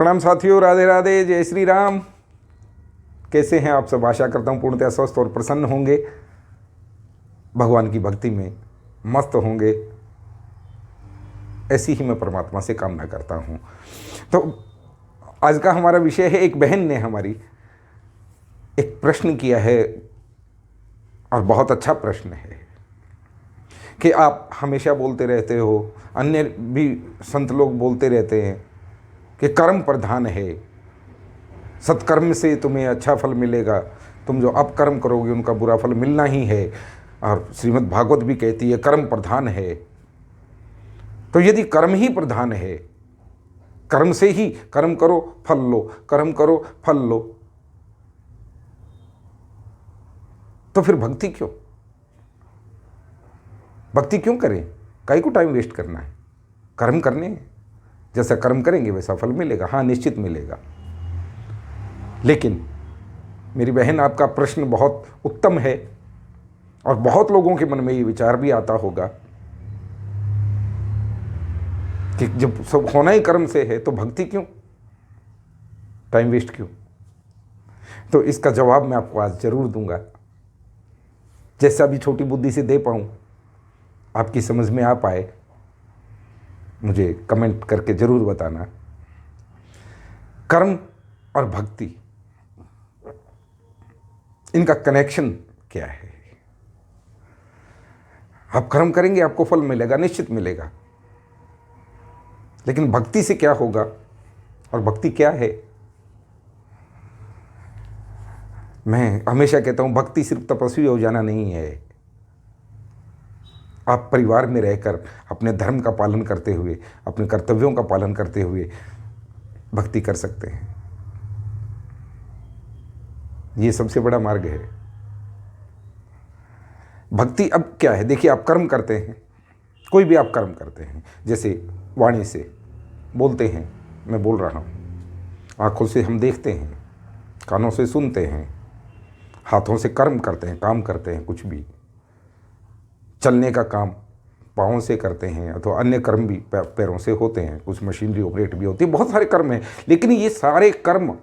प्रणाम साथियों, राधे राधे, जय श्री राम। कैसे हैं आप सब? आशा करता हूँ पूर्णतः स्वस्थ और प्रसन्न होंगे, भगवान की भक्ति में मस्त होंगे। ऐसी ही मैं परमात्मा से कामना करता हूँ। तो आज का हमारा विषय है, एक बहन ने हमारी एक प्रश्न किया है और बहुत अच्छा प्रश्न है कि आप हमेशा बोलते रहते हो, अन्य भी संत लोग बोलते रहते हैं कि कर्म प्रधान है, सत्कर्म से तुम्हें अच्छा फल मिलेगा, तुम जो अपकर्म करोगे उनका बुरा फल मिलना ही है। और श्रीमद् भागवत भी कहती है कर्म प्रधान है। तो यदि कर्म ही प्रधान है, कर्म से ही कर्म करो फल लो, कर्म करो फल लो, तो फिर भक्ति क्यों? भक्ति क्यों करें? काहे को टाइम वेस्ट करना है? कर्म करने हैं, जैसा कर्म करेंगे वैसा फल मिलेगा। हाँ, निश्चित मिलेगा। लेकिन मेरी बहन, आपका प्रश्न बहुत उत्तम है और बहुत लोगों के मन में ये विचार भी आता होगा कि जब सब होना ही कर्म से है तो भक्ति क्यों, टाइम वेस्ट क्यों? तो इसका जवाब मैं आपको आज जरूर दूंगा, जैसा भी छोटी बुद्धि से दे पाऊँ, आपकी समझ में आ पाए। मुझे कमेंट करके जरूर बताना। कर्म और भक्ति, इनका कनेक्शन क्या है? आप कर्म करेंगे, आपको फल मिलेगा, निश्चित मिलेगा। लेकिन भक्ति से क्या होगा और भक्ति क्या है? मैं हमेशा कहता हूं, भक्ति सिर्फ तपस्वी हो जाना नहीं है। आप परिवार में रहकर अपने धर्म का पालन करते हुए, अपने कर्तव्यों का पालन करते हुए भक्ति कर सकते हैं। ये सबसे बड़ा मार्ग है। भक्ति अब क्या है? देखिए, आप कर्म करते हैं, कोई भी आप कर्म करते हैं, जैसे वाणी से बोलते हैं, मैं बोल रहा हूँ, आँखों से हम देखते हैं, कानों से सुनते हैं, हाथों से कर्म करते हैं, काम करते हैं, कुछ भी चलने का काम पाँव से करते हैं, अथवा अन्य कर्म भी पैरों से होते हैं, कुछ मशीनरी ऑपरेट भी होती है, बहुत सारे कर्म हैं। लेकिन ये सारे कर्म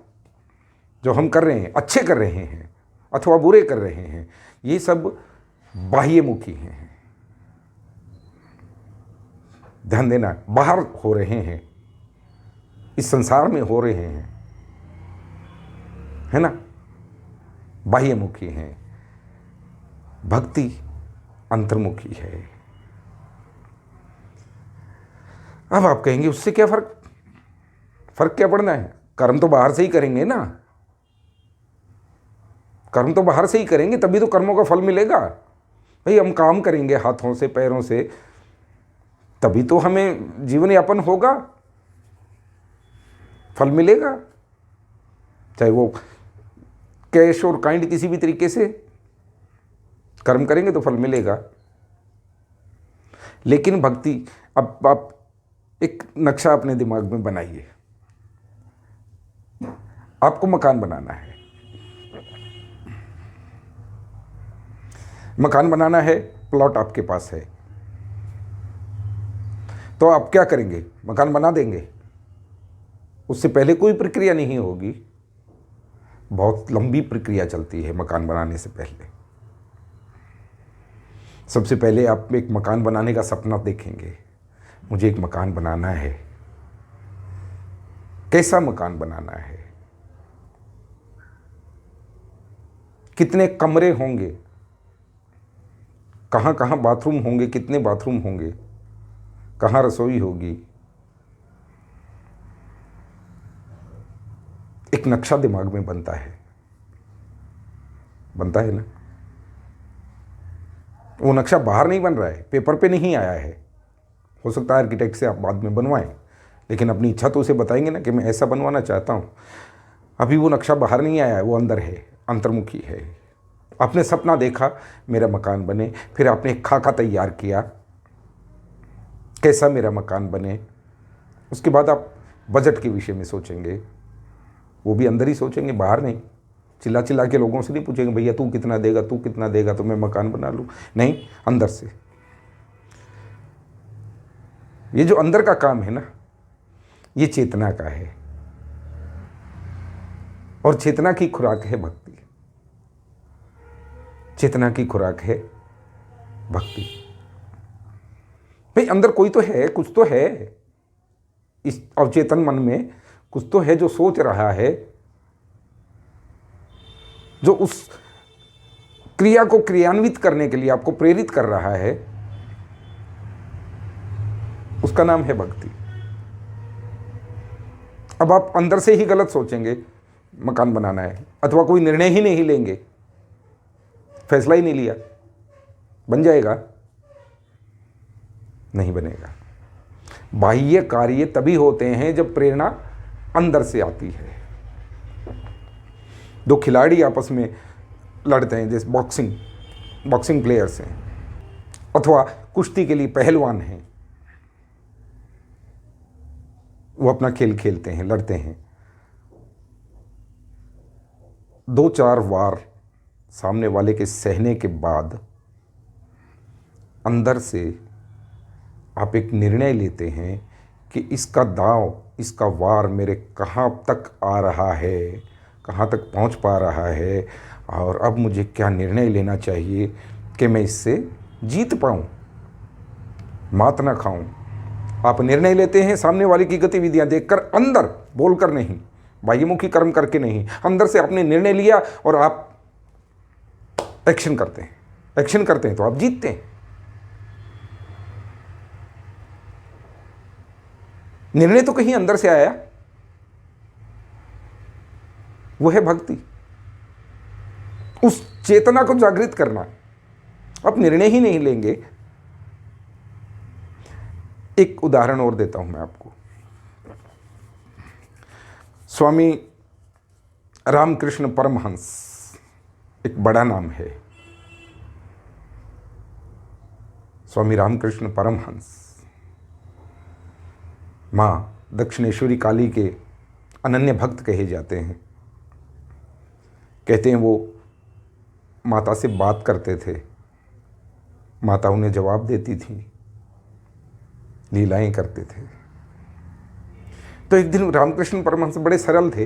जो हम कर रहे हैं, अच्छे कर रहे हैं अथवा बुरे कर रहे हैं, ये सब बाह्यमुखी हैं। ध्यान देना, बाहर हो रहे हैं, इस संसार में हो रहे हैं, है ना, बाह्यमुखी हैं। भक्ति अंतर्मुखी है। अब आप कहेंगे उससे क्या फर्क क्या पड़ना है? कर्म तो बाहर से ही करेंगे ना, कर्म तो बाहर से ही करेंगे, तभी तो कर्मों का फल मिलेगा। भाई, हम काम करेंगे हाथों से पैरों से, तभी तो हमें जीवन यापन होगा, फल मिलेगा, चाहे वो कैश और काइंड किसी भी तरीके से कर्म करेंगे तो फल मिलेगा। लेकिन भक्ति, अब आप एक नक्शा अपने दिमाग में बनाइए। आपको मकान बनाना है, मकान बनाना है, प्लॉट आपके पास है, तो आप क्या करेंगे? मकान बना देंगे। उससे पहले कोई प्रक्रिया नहीं होगी, बहुत लंबी प्रक्रिया चलती है मकान बनाने से पहले। सबसे पहले आप एक मकान बनाने का सपना देखेंगे, मुझे एक मकान बनाना है। कैसा मकान बनाना है? कितने कमरे होंगे, कहाँ कहाँ बाथरूम होंगे, कितने बाथरूम होंगे, कहाँ रसोई होगी, एक नक्शा दिमाग में बनता है ना। वो नक्शा बाहर नहीं बन रहा है, पेपर पे नहीं आया है। हो सकता है आर्किटेक्ट से आप बाद में बनवाएं, लेकिन अपनी इच्छा तो उसे बताएंगे ना कि मैं ऐसा बनवाना चाहता हूँ। अभी वो नक्शा बाहर नहीं आया है, वो अंदर है, अंतर्मुखी है। आपने सपना देखा मेरा मकान बने, फिर आपने एक खाका तैयार किया कैसा मेरा मकान बने। उसके बाद आप बजट के विषय में सोचेंगे, वो भी अंदर ही सोचेंगे, बाहर नहीं। चिल्ला चिल्ला के लोगों से नहीं पूछेंगे भैया तू कितना देगा तो मैं मकान बना लूँ, नहीं, अंदर से। ये जो अंदर का काम है ना, ये चेतना का है। और चेतना की खुराक है भक्ति। चेतना की खुराक है भक्ति। भाई अंदर कोई तो है, कुछ तो है, इस अवचेतन मन में कुछ तो है जो सोच रहा है, जो उस क्रिया को क्रियान्वित करने के लिए आपको प्रेरित कर रहा है। उसका नाम है भक्ति। अब आप अंदर से ही गलत सोचेंगे, मकान बनाना है, अथवा कोई निर्णय ही नहीं लेंगे, फैसला ही नहीं लिया, बन जाएगा? नहीं बनेगा। बाह्य कार्य तभी होते हैं जब प्रेरणा अंदर से आती है। दो खिलाड़ी आपस में लड़ते हैं, जैसे बॉक्सिंग प्लेयर्स हैं, अथवा कुश्ती के लिए पहलवान हैं, वो अपना खेल खेलते हैं, लड़ते हैं। 2-4 वार सामने वाले के सहने के बाद अंदर से आप एक निर्णय लेते हैं कि इसका दांव, इसका वार मेरे कहाँ तक आ रहा है, कहाँ तक पहुँच पा रहा है, और अब मुझे क्या निर्णय लेना चाहिए कि मैं इससे जीत पाऊँ, मात ना खाऊँ। आप निर्णय लेते हैं सामने वाले की गतिविधियाँ देखकर, अंदर बोलकर नहीं, बाह्यमुखी कर्म करके नहीं, अंदर से आपने निर्णय लिया और आप एक्शन करते हैं। एक्शन करते हैं तो आप जीतते हैं। निर्णय तो कहीं अंदर से आया, वो है भक्ति। उस चेतना को जागृत करना। आप निर्णय ही नहीं लेंगे। एक उदाहरण और देता हूं मैं आपको। स्वामी रामकृष्ण परमहंस, एक बड़ा नाम है, स्वामी रामकृष्ण परमहंस माँ दक्षिणेश्वरी काली के अनन्य भक्त कहे जाते हैं। कहते हैं वो माता से बात करते थे, माता उन्हें जवाब देती थी, लीलाएं करते थे। तो एक दिन रामकृष्ण परमहंस बड़े सरल थे,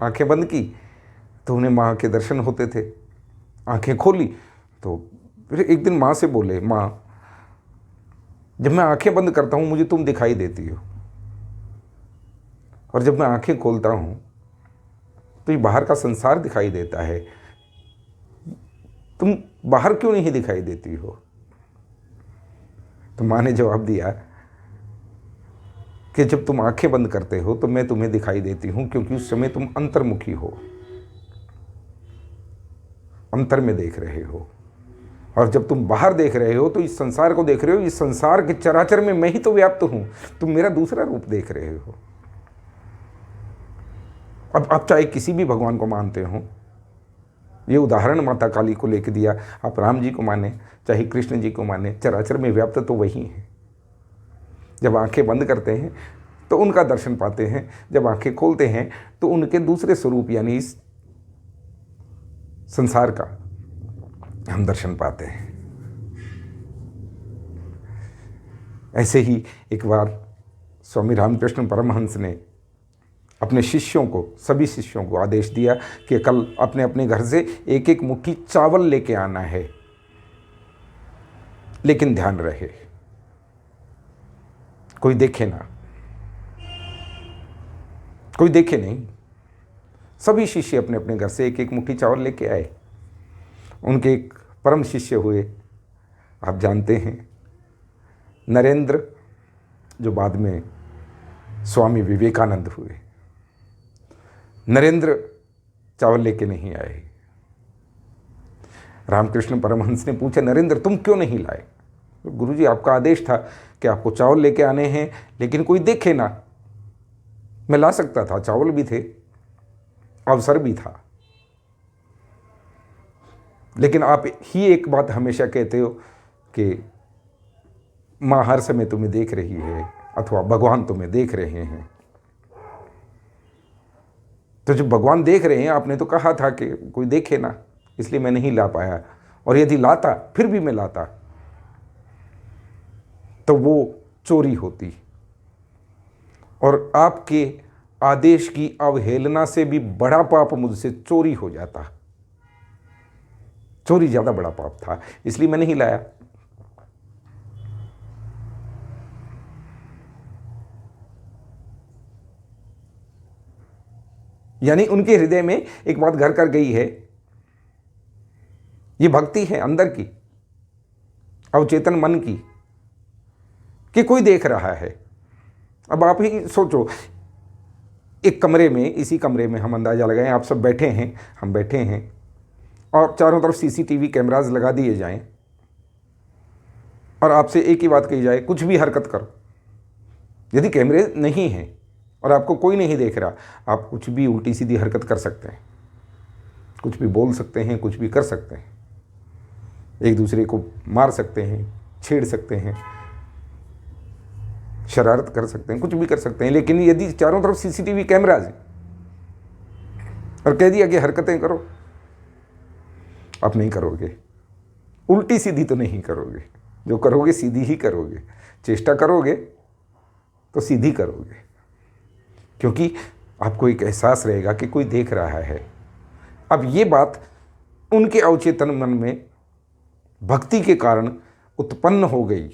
आंखें बंद की तो उन्हें माँ के दर्शन होते थे, आंखें खोली तो फिर एक दिन माँ से बोले, माँ जब मैं आंखें बंद करता हूँ मुझे तुम दिखाई देती हो, और जब मैं आंखें खोलता हूँ तो ये बाहर का संसार दिखाई देता है, तुम बाहर क्यों नहीं दिखाई देती हो? तो माँ ने जवाब दिया कि जब तुम आंखें बंद करते हो तो मैं तुम्हें दिखाई देती हूँ, क्योंकि उस समय तुम अंतर्मुखी हो, अंतर में देख रहे हो, और जब तुम बाहर देख रहे हो तो इस संसार को देख रहे हो, इस संसार के चराचर में मैं ही तो व्याप्त हूं, तुम मेरा दूसरा रूप देख रहे हो। अब आप चाहे किसी भी भगवान को मानते हो, ये उदाहरण माता काली को लेकर दिया, आप राम जी को माने चाहे कृष्ण जी को माने, चराचर में व्याप्त तो वही है। जब आंखें बंद करते हैं तो उनका दर्शन पाते हैं, जब आंखें खोलते हैं तो उनके दूसरे स्वरूप यानी इस संसार का हम दर्शन पाते हैं। ऐसे ही एक बार स्वामी रामकृष्ण परमहंस ने अपने शिष्यों को, सभी शिष्यों को आदेश दिया कि कल अपने अपने घर से एक एक मुट्ठी चावल लेके आना है, लेकिन ध्यान रहे कोई देखे ना, कोई देखे नहीं। सभी शिष्य अपने अपने घर से एक एक मुट्ठी चावल लेके आए। उनके एक परम शिष्य हुए, आप जानते हैं, नरेंद्र, जो बाद में स्वामी विवेकानंद हुए। नरेंद्र चावल लेके नहीं आए। रामकृष्ण परमहंस ने पूछा, नरेंद्र तुम क्यों नहीं लाए? गुरुजी आपका आदेश था कि आपको चावल लेके आने हैं, लेकिन कोई देखे ना। मैं ला सकता था, चावल भी थे, अवसर भी था, लेकिन आप ही एक बात हमेशा कहते हो कि माँ हर समय तुम्हें देख रही है, अथवा भगवान तुम्हें देख रहे हैं। तो जब भगवान देख रहे हैं, आपने तो कहा था कि कोई देखे ना, इसलिए मैं नहीं ला पाया, और यदि लाता फिर भी मैं लाता तो वो चोरी होती, और आपके आदेश की अवहेलना से भी बड़ा पाप मुझसे चोरी हो जाता। चोरी ज़्यादा बड़ा पाप था, इसलिए मैं नहीं लाया। यानी उनके हृदय में एक बात घर कर गई है, ये भक्ति है अंदर की, अवचेतन मन की, कि कोई देख रहा है। अब आप ही सोचो, एक कमरे में, इसी कमरे में हम अंदाज़ा लगाएं, आप सब बैठे हैं, हम बैठे हैं, और चारों तरफ सीसीटीवी कैमराज लगा दिए जाएं, और आपसे एक ही बात कही जाए, कुछ भी हरकत करो। यदि कैमरे नहीं हैं और आपको कोई नहीं देख रहा, आप कुछ भी उल्टी सीधी हरकत कर सकते हैं, कुछ भी बोल सकते हैं, कुछ भी कर सकते हैं, एक दूसरे को मार सकते हैं, छेड़ सकते हैं, शरारत कर सकते हैं, कुछ भी कर सकते हैं। लेकिन यदि चारों तरफ सीसीटीवी कैमराज हैं और कह दिया कि हरकतें करो, आप नहीं करोगे। उल्टी सीधी तो नहीं करोगे, जो करोगे सीधी ही करोगे। चेष्टा करोगे तो सीधी करोगे, क्योंकि आपको एक एहसास रहेगा कि कोई देख रहा है। अब ये बात उनके अवचेतन मन में भक्ति के कारण उत्पन्न हो गई।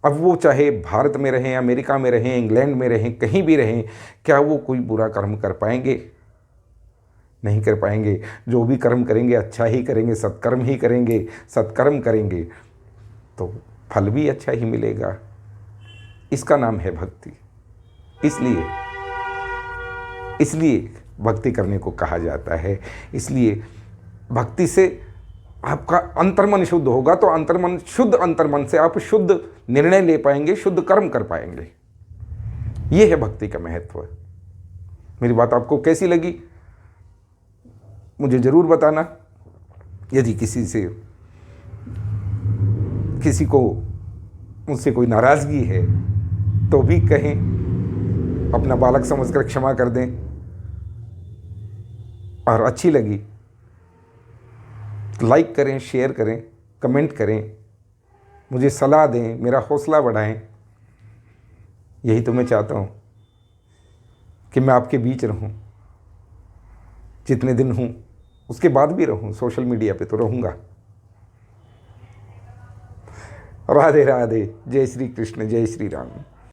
अब वो चाहे भारत में रहें, अमेरिका में रहें, इंग्लैंड में रहें, कहीं भी रहें, क्या वो कोई बुरा कर्म कर पाएंगे? नहीं कर पाएंगे। जो भी कर्म करेंगे अच्छा ही करेंगे, सत्कर्म ही करेंगे। सत्कर्म करेंगे तो फल भी अच्छा ही मिलेगा। इसका नाम है भक्ति। इसलिए भक्ति करने को कहा जाता है। इसलिए भक्ति से आपका अंतर्मन शुद्ध होगा, तो शुद्ध अंतर्मन से आप शुद्ध निर्णय ले पाएंगे, शुद्ध कर्म कर पाएंगे। ये है भक्ति का महत्व। मेरी बात आपको कैसी लगी मुझे ज़रूर बताना। यदि किसी को मुझसे कोई नाराज़गी है तो भी कहें, अपना बालक समझकर क्षमा कर दें। और अच्छी लगी तो लाइक करें, शेयर करें, कमेंट करें, मुझे सलाह दें, मेरा हौसला बढ़ाएं। यही तो मैं चाहता हूँ कि मैं आपके बीच रहूँ, जितने दिन हूँ, उसके बाद भी रहूँ। सोशल मीडिया पे तो रहूँगा। राधे राधे। जय श्री कृष्ण, जय श्री राम।